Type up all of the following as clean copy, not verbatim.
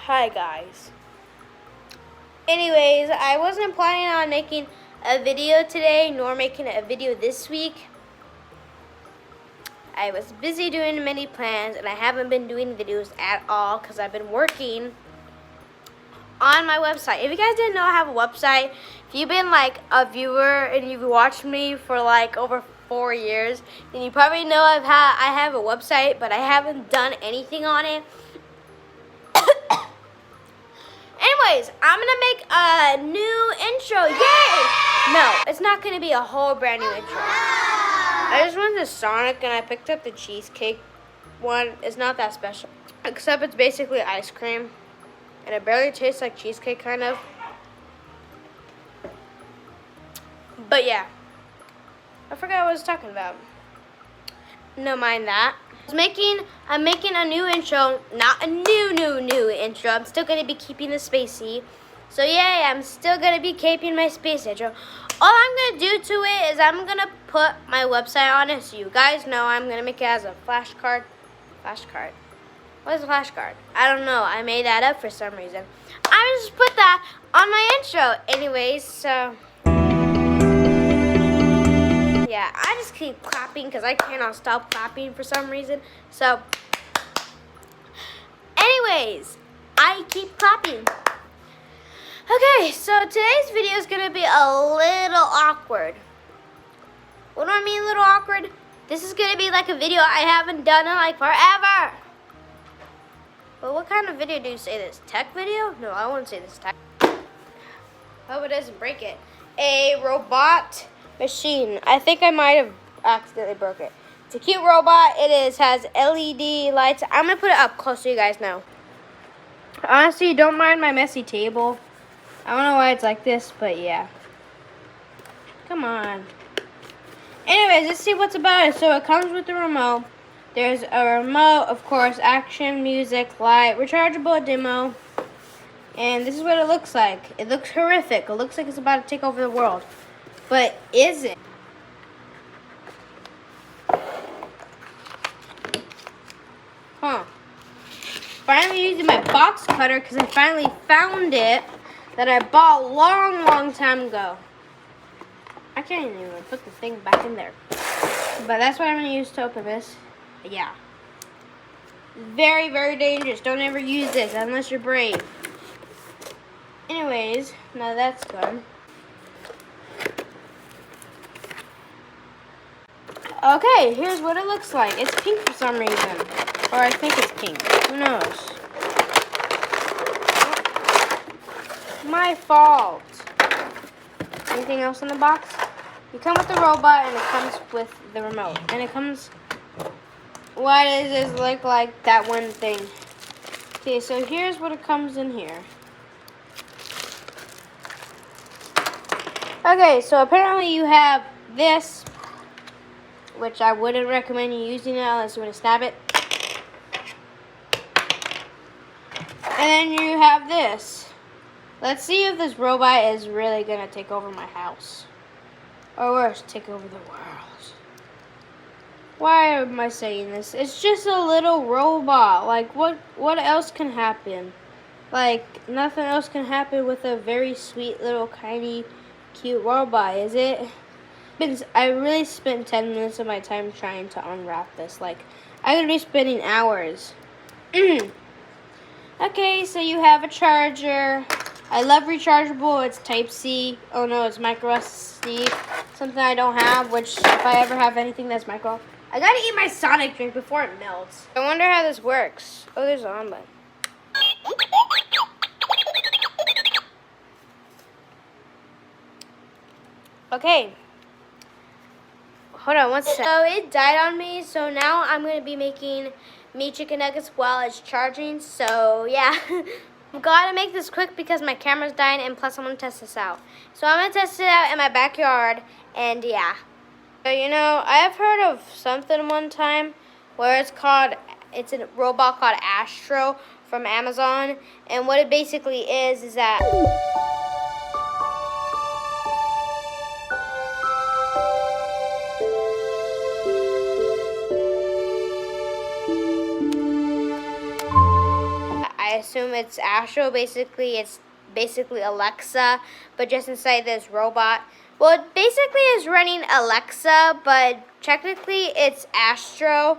Hi guys. Anyways, I wasn't planning on making a video today nor making a video this week. I was busy doing many plans and I haven't been doing videos at all because I've been working on my website. If you guys didn't know I have a website, if you've been like a viewer and you've watched me for like over 4 years, then you probably know I have a website, but I haven't done anything on it. Anyways, I'm gonna make a new intro. Yay! No, it's not gonna be a whole brand new intro. I just went to Sonic and I picked up the cheesecake one. It's not that special, except it's basically ice cream, and it barely tastes like cheesecake, kind of. But yeah, I forgot what I was talking about. No, mind that. I'm making a new intro, not a new intro. I'm still gonna be keeping the spacey. So yeah, I'm still gonna be keeping my space intro. All I'm gonna do to it is I'm gonna put my website on it so you guys know. I'm gonna make it as a flashcard. Flashcard. What is a flashcard? I don't know. I made that up for some reason. I'm just put that on my intro. Anyways, so yeah, I just keep clapping because I cannot stop clapping for some reason. So, anyways, I keep clapping. Okay, so today's video is going to be a little awkward. What do I mean a little awkward? This is going to be like a video I haven't done in like forever. But what kind of video do you say this? Tech video? No, I wouldn't say this tech. Hope it doesn't break it. A robot machine. I think I might have accidentally broke it. It's a cute robot. Has LED lights. I'm going to put it up close so you guys know. Honestly, don't mind my messy table. I don't know why it's like this, but yeah. Come on. Anyways, let's see what's about it. So it comes with the remote. There's a remote, of course, action, music, light, rechargeable demo. And this is what it looks like. It looks horrific. It looks like it's about to take over the world. But is it? Huh. Finally using my box cutter because I finally found it that I bought a long time ago. I can't even put the thing back in there. But that's what I'm going to use to open this. Yeah. Very dangerous. Don't ever use this unless you're brave. Anyways, now that's done. Okay, here's what it looks like. It's pink for some reason. Or I think it's pink. Who knows? My fault. Anything else in the box? You come with the robot and it comes with the remote. And it comes... Why does this look like that one thing? Okay, so here's what it comes in here. Okay, so apparently you have this, which I wouldn't recommend you using it unless you want to stab it. And then you have this. Let's see if this robot is really going to take over my house. Or worse, take over the world. Why am I saying this? It's just a little robot. Like, what else can happen? Like, nothing else can happen with a very sweet little tiny cute robot, is it? I really spent 10 minutes of my time trying to unwrap this. Like, I could be spending hours. Okay, so you have a charger. I love rechargeable. It's Type-C. Oh no, it's micro SD. Something I don't have, which if I ever have anything that's micro. I gotta eat my Sonic drink before it melts. I wonder how this works. Oh, there's an on button. Okay. Hold on one second. So it died on me, so now I'm going to be making meat chicken nuggets while it's charging. So yeah, I've got to make this quick because my camera's dying, and plus I'm going to test this out. So I'm going to test it out in my backyard, and yeah. So, you know, I have heard of something one time where it's a robot called Astro from Amazon, and what it basically is that... I assume it's Astro. Basically, it's basically Alexa, but just inside this robot. Well, it basically is running Alexa, but technically it's Astro.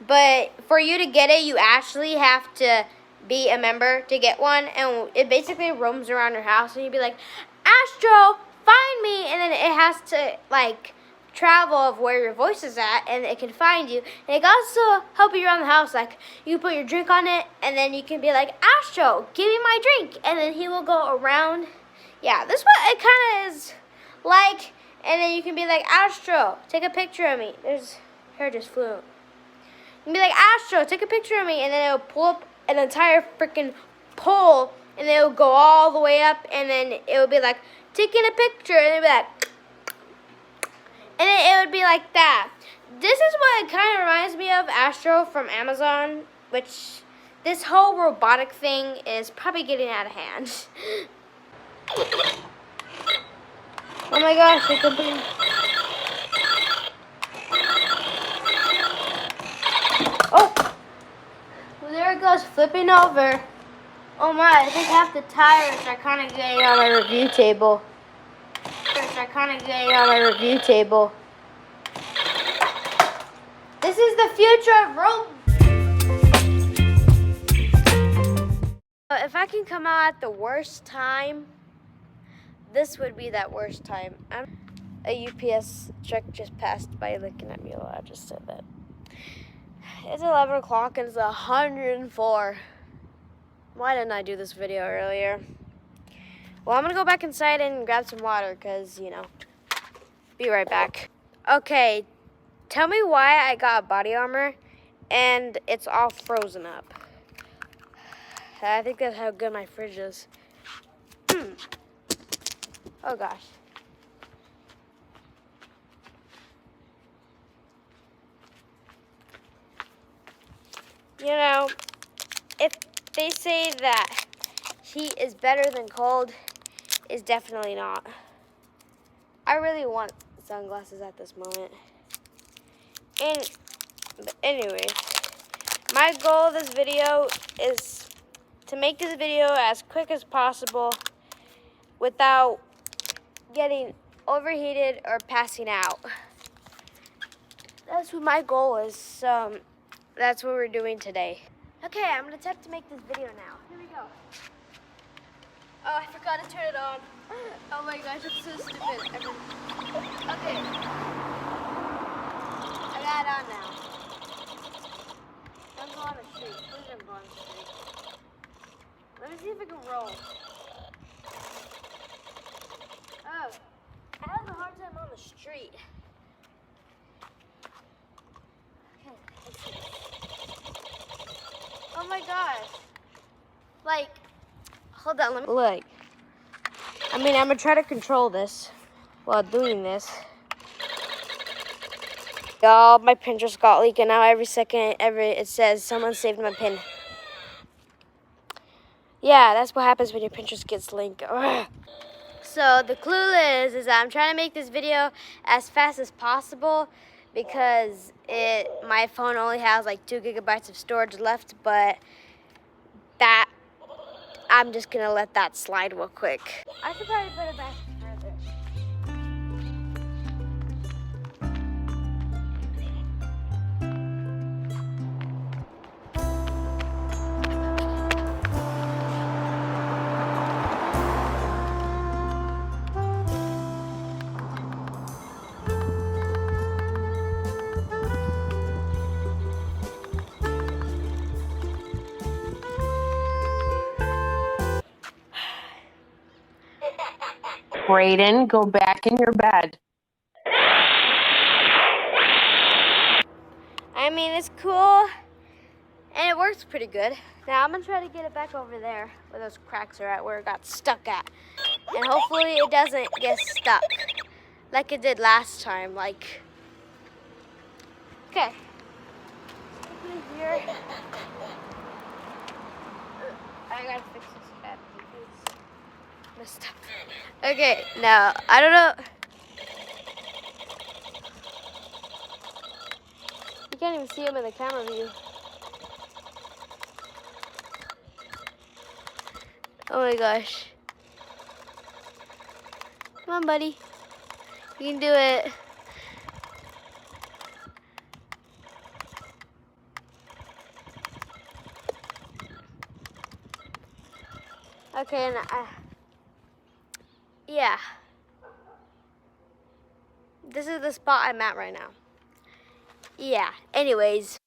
But for you to get it, you actually have to be a member to get one, and it basically roams around your house, and you'd be like, Astro, find me, and then it has to like travel of where your voice is at, and it can find you, and it can also help you around the house. Like, you put your drink on it, and then you can be like, Astro, give me my drink, and then he will go around. Yeah, this is what it kind of is like. And then you can be like, Astro, take a picture of me. There's hair just flew. You can be like, Astro, take a picture of me, and then it'll pull up an entire freaking pole, and then it'll go all the way up, and then it will be like, taking a picture, and it'll be like, and then it would be like that. This is what it kind of reminds me of, Astro from Amazon, which this whole robotic thing is probably getting out of hand. Oh my gosh, it could be. Oh! Well, there it goes, flipping over. Oh my, I think half the tires are kind of getting on my review table. This is the future of If I can come out at the worst time, this would be that worst time. A UPS truck just passed by looking at me while I just said that. It's 11 o'clock and it's 104. Why didn't I do this video earlier? Well, I'm gonna go back inside and grab some water because, you know, be right back. Okay, tell me why I got body armor and it's all frozen up. I think that's how good my fridge is. Oh gosh. You know, if they say that heat is better than cold, it's definitely not. I really want sunglasses at this moment. But anyways, my goal of this video is to make this video as quick as possible without getting overheated or passing out. That's what my goal is. That's what we're doing today. Okay, I'm gonna attempt to make this video now. Here we go. Oh, I forgot to turn it on. Oh my gosh, it's so stupid. Okay. I got it on now. Don't go on the street. Please don't go on the street. Let me see if I can roll. Oh, I have a hard time on the street. Okay, let's see. Oh my gosh. Like, hold on, let me look. I mean, I'm gonna try to control this while doing this. Y'all, my pin just got leaked, and now every second, it says someone saved my pin. Yeah, that's what happens when your Pinterest gets linked. Ugh. So the clue is that I'm trying to make this video as fast as possible because my phone only has like 2 gigabytes of storage left, but that I'm just gonna let that slide real quick. I should probably put it back further. Brayden, go back in your bed. I mean, it's cool, and it works pretty good. Now I'm gonna try to get it back over there where those cracks are at, where it got stuck at. And hopefully it doesn't get stuck like it did last time, like. Okay. Here. I gotta fix this hat because it's messed up. Okay, now, I don't know. You can't even see him in the camera view. Oh my gosh. Come on, buddy. You can do it. Okay, and yeah. This is the spot I'm at right now. Yeah, anyways.